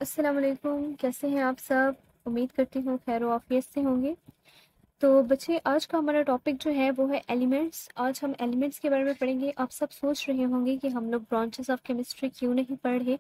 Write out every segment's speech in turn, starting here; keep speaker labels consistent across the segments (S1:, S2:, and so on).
S1: अस्सलाम वालेकुम। कैसे हैं आप सब? उम्मीद करती हूँ खैर आफियत से होंगे। तो बच्चे, आज का हमारा टॉपिक जो है वो है एलिमेंट्स। आज हम एलिमेंट्स के बारे में पढ़ेंगे। आप सब सोच रहे होंगे कि हम लोग ब्रांचेस ऑफ केमिस्ट्री क्यों नहीं पढ़ रहे।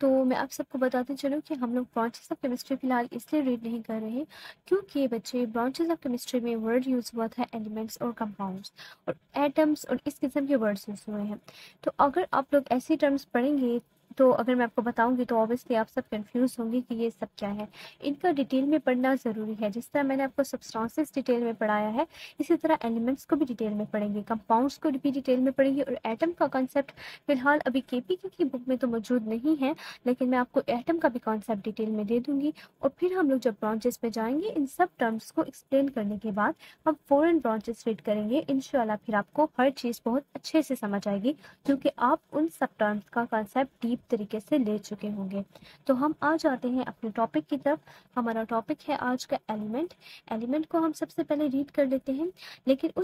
S1: तो मैं आप सबको बताती चलूँ कि हम लोग ब्रांचेस ऑफ केमिस्ट्री फिलहाल इसलिए रीड नहीं कर रहे क्योंकि बच्चे ब्रांचेस ऑफ केमिस्ट्री में वर्ड यूज़ हुआ था एलिमेंट्स और कंपाउंड्स और एटम्स और इस किस्म के वर्ड्स यूज़ हुए हैं। तो अगर आप लोग ऐसी टर्म्स पढ़ेंगे तो अगर मैं आपको बताऊंगी तो ऑब्वियसली आप सब कंफ्यूज होंगे कि ये सब क्या है। इनका डिटेल में पढ़ना ज़रूरी है। जिस तरह मैंने आपको सब्सटेंसेस डिटेल में पढ़ाया है, इसी तरह एलिमेंट्स को भी डिटेल में पढ़ेंगे, कंपाउंड्स को भी डिटेल में पढ़ेंगे और एटम का कॉन्सेप्ट फिलहाल अभी केपीके की बुक में तो मौजूद नहीं है, लेकिन मैं आपको एटम का भी कॉन्सेप्ट डिटेल में दे दूंगी। और फिर हम लोग जब ब्रांचेस पे जाएंगे, इन सब टर्म्स को एक्सप्लेन करने के बाद हम फॉरेन ब्रांचेस रीड करेंगे। इंशाल्लाह फिर आपको हर चीज़ बहुत अच्छे से समझ आएगी क्योंकि आप उन सब टर्म्स का कॉन्सेप्ट डीप तरीके से ले चुके होंगे। तो हम आ जाते हैं अपने टॉपिक की तरफ। हमारा टॉपिक है आज का एलिमेंट। एलिमेंट को हम सबसे पहले रीड कर लेते हैं, लेकिन उन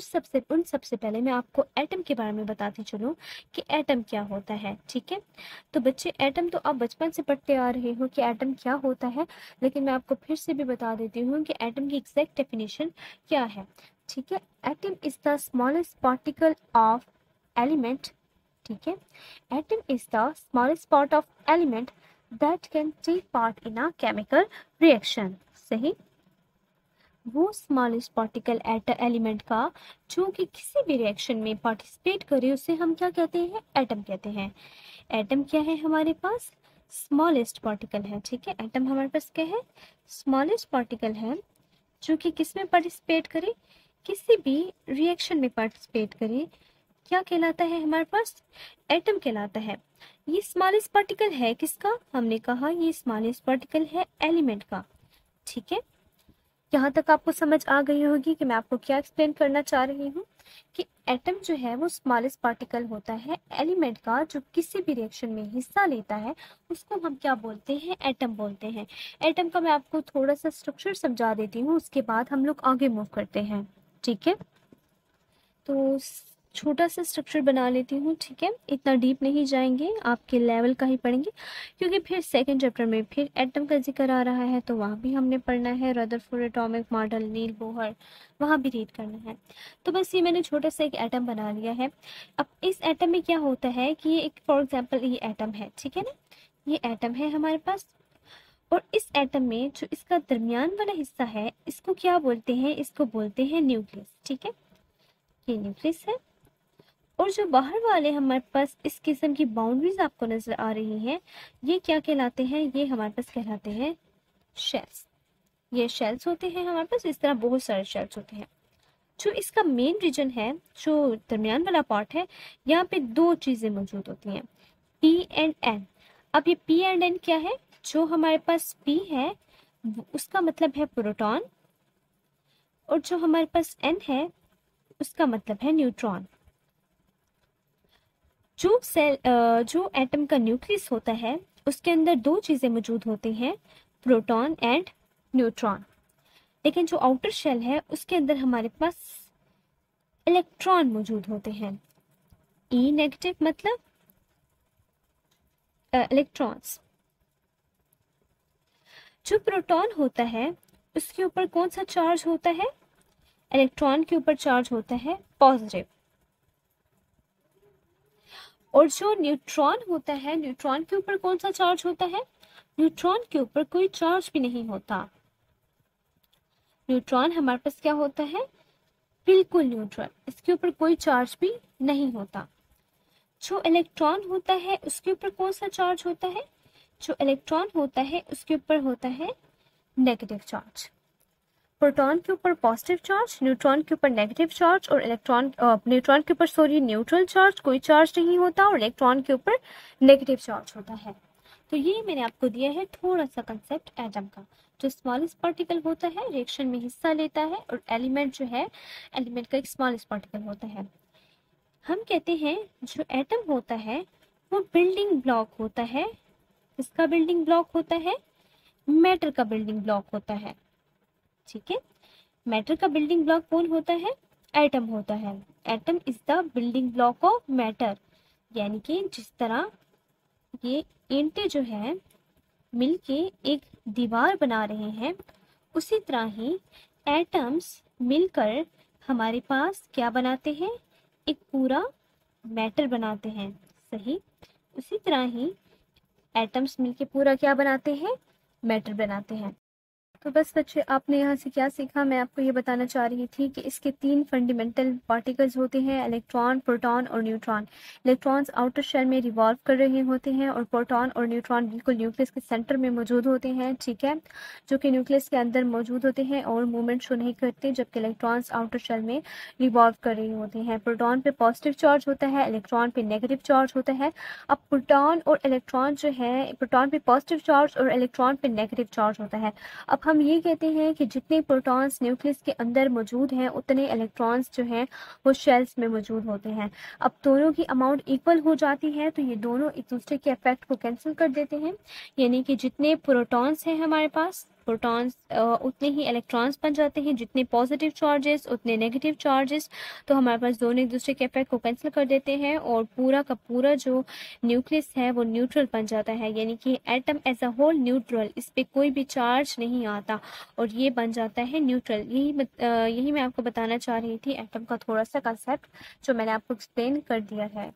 S1: सबसे पहले मैं आपको एटम के बारे में बताती चलूँ कि एटम क्या होता है। ठीक है, तो बच्चे, एटम तो आप बचपन से पढ़ते आ रहे हो कि एटम क्या होता है, लेकिन मैं आपको फिर से भी बता देती हूँ कि एटम की एग्जैक्ट डेफिनेशन क्या है। ठीक है, atom is the smallest particle of element. ठीक है, atom is the smallest part of element that can take part in a chemical reaction. सही, वो स्मॉलेस्ट पार्टिकल एलिमेंट का जो कि किसी भी रिएक्शन में पार्टिसिपेट करे उसे हम क्या कहते हैं? एटम कहते हैं। एटम क्या है हमारे पास? स्मॉलेस्ट पार्टिकल है। ठीक है, एटम हमारे पास क्या है? स्मॉलेस्ट पार्टिकल है जो कि किस में पार्टिसिपेट करे? किसी भी रिएक्शन में पार्टिसिपेट करे। क्या कहलाता है हमारे पास? एटम कहलाता है। ये स्मॉलेस्ट पार्टिकल है किसका? हमने कहा ये स्मॉलेस्ट पार्टिकल है एलिमेंट का। ठीक है, यहाँ तक आपको समझ आ गई होगी कि मैं आपको क्या एक्सप्लेन करना चाह रही हूँ कि एटम जो है वो स्मॉलेस्ट पार्टिकल होता है एलिमेंट का जो किसी भी रिएक्शन में हिस्सा लेता है, उसको हम क्या बोलते हैं? एटम बोलते हैं। एटम का मैं आपको थोड़ा सा स्ट्रक्चर समझा देती हूँ, उसके बाद हम लोग आगे मूव करते हैं। ठीक है, तो छोटा सा स्ट्रक्चर बना लेती हूँ। ठीक है, इतना डीप नहीं जाएंगे, आपके लेवल का ही पढ़ेंगे क्योंकि फिर सेकंड चैप्टर में फिर एटम का जिक्र आ रहा है तो वहाँ भी हमने पढ़ना है। रदरफोर्ड एटॉमिक मॉडल, नील बोहर, वहाँ भी रीड करना है। तो बस ये मैंने छोटा सा एक एटम बना लिया है। अब इस एटम में क्या होता है कि ये एक, फॉर एग्जाम्पल, ये एटम है। ठीक है ना, ये एटम है हमारे पास और इस एटम में जो इसका दरमियान वाला हिस्सा है इसको क्या बोलते हैं? इसको बोलते हैं न्यूक्लियस। ठीक है, ये न्यूक्लियस है। और जो बाहर वाले हमारे पास इस किस्म की बाउंड्रीज आपको नजर आ रही हैं, ये क्या कहलाते हैं? ये हमारे पास कहलाते हैं शेल्स। ये शेल्स होते हैं हमारे पास, इस तरह बहुत सारे शेल्स होते हैं। जो इसका मेन रीजन है, जो दरमियान वाला पार्ट है, यहाँ पे दो चीजें मौजूद होती हैं, पी एंड एन। अब ये पी एंड एन क्या है? जो हमारे पास पी है उसका मतलब है प्रोटॉन और जो हमारे पास एन है उसका मतलब है न्यूट्रॉन। जो एटम का न्यूक्लियस होता है उसके अंदर दो चीजें मौजूद होती हैं, प्रोटॉन एंड न्यूट्रॉन। लेकिन जो आउटर शेल है उसके अंदर हमारे पास इलेक्ट्रॉन मौजूद होते हैं। ई नेगेटिव मतलब इलेक्ट्रॉन्स। जो प्रोटॉन होता है उसके ऊपर कौन सा चार्ज होता है? इलेक्ट्रॉन के ऊपर चार्ज होता है पॉजिटिव। और जो न्यूट्रॉन होता है, न्यूट्रॉन के ऊपर कौन सा चार्ज होता है? न्यूट्रॉन के ऊपर कोई चार्ज भी नहीं होता। न्यूट्रॉन हमारे पास क्या होता है? बिल्कुल न्यूट्रल, इसके ऊपर कोई चार्ज भी नहीं होता। जो इलेक्ट्रॉन होता है उसके ऊपर कौन सा चार्ज होता है? जो इलेक्ट्रॉन होता है उसके ऊपर होता है नेगेटिव चार्ज। प्रोटॉन के ऊपर पॉजिटिव चार्ज, न्यूट्रॉन के ऊपर नेगेटिव चार्ज और न्यूट्रॉन के ऊपर न्यूट्रल चार्ज, कोई चार्ज नहीं होता और इलेक्ट्रॉन के ऊपर नेगेटिव चार्ज होता है। तो ये मैंने आपको दिया है थोड़ा सा कंसेप्ट एटम का। जो स्मॉलेस्ट पार्टिकल होता है, रिएक्शन में हिस्सा लेता है, और एलिमेंट जो है, एलिमेंट का एक स्मॉलेस्ट पार्टिकल होता है। हम कहते हैं जो एटम होता है वो बिल्डिंग ब्लॉक होता है। किसका बिल्डिंग ब्लॉक होता है? मैटर का बिल्डिंग ब्लॉक होता है। ठीक है, मैटर का बिल्डिंग ब्लॉक कौन होता है? एटम होता है। Atom is the building block of matter. यानी कि जिस तरह ये ईंटें जो है मिलके एक दीवार बना रहे हैं, उसी तरह ही एटम्स मिलकर हमारे पास क्या बनाते हैं, एक पूरा मैटर बनाते हैं। सही, उसी तरह ही एटम्स मिलके पूरा क्या बनाते हैं, मैटर बनाते हैं। तो बस बच्चे आपने यहाँ से क्या सीखा, मैं आपको ये बताना चाह रही थी कि इसके 3 फंडामेंटल पार्टिकल्स होते हैं, इलेक्ट्रॉन, प्रोटॉन और न्यूट्रॉन। इलेक्ट्रॉन्स आउटर शेल में रिवॉल्व कर रहे होते हैं और प्रोटॉन और न्यूट्रॉन बिल्कुल न्यूक्लियस के सेंटर में मौजूद होते हैं, ठीक है, जो कि न्यूक्लियस के अंदर मौजूद होते हैं और मूवमेंट शो नहीं करते, जबकि इलेक्ट्रॉन्स आउटर शेल में रिवॉल्व कर रहे होते हैं। प्रोटॉन पे पॉजिटिव चार्ज होता है, इलेक्ट्रॉन पे नेगेटिव चार्ज होता है। अब प्रोटॉन और इलेक्ट्रॉन जो है, प्रोटॉन पे पॉजिटिव चार्ज और इलेक्ट्रॉन पे नेगेटिव चार्ज होता है। अब हम ये कहते हैं कि जितने प्रोटॉन्स न्यूक्लियस के अंदर मौजूद हैं उतने इलेक्ट्रॉन्स जो हैं वो शेल्स में मौजूद होते हैं। अब दोनों की अमाउंट इक्वल हो जाती है तो ये दोनों एक दूसरे के इफेक्ट को कैंसिल कर देते हैं, यानी कि जितने प्रोटॉन्स हैं हमारे पास, प्रोटॉन्स उतने ही इलेक्ट्रॉन्स बन जाते हैं, जितने पॉजिटिव चार्जेस उतने नेगेटिव चार्जेस। तो हमारे पास दोनों एक दूसरे के इफेक्ट को कैंसिल कर देते हैं और पूरा का पूरा जो न्यूक्लियस है वो न्यूट्रल बन जाता है, यानी कि atom as a whole neutral, इस पे कोई भी चार्ज नहीं आता और ये बन जाता है न्यूट्रल। यही मैं आपको बताना चाह रही थी एटम का थोड़ा सा कंसेप्ट जो मैंने आपको एक्सप्लेन कर दिया है।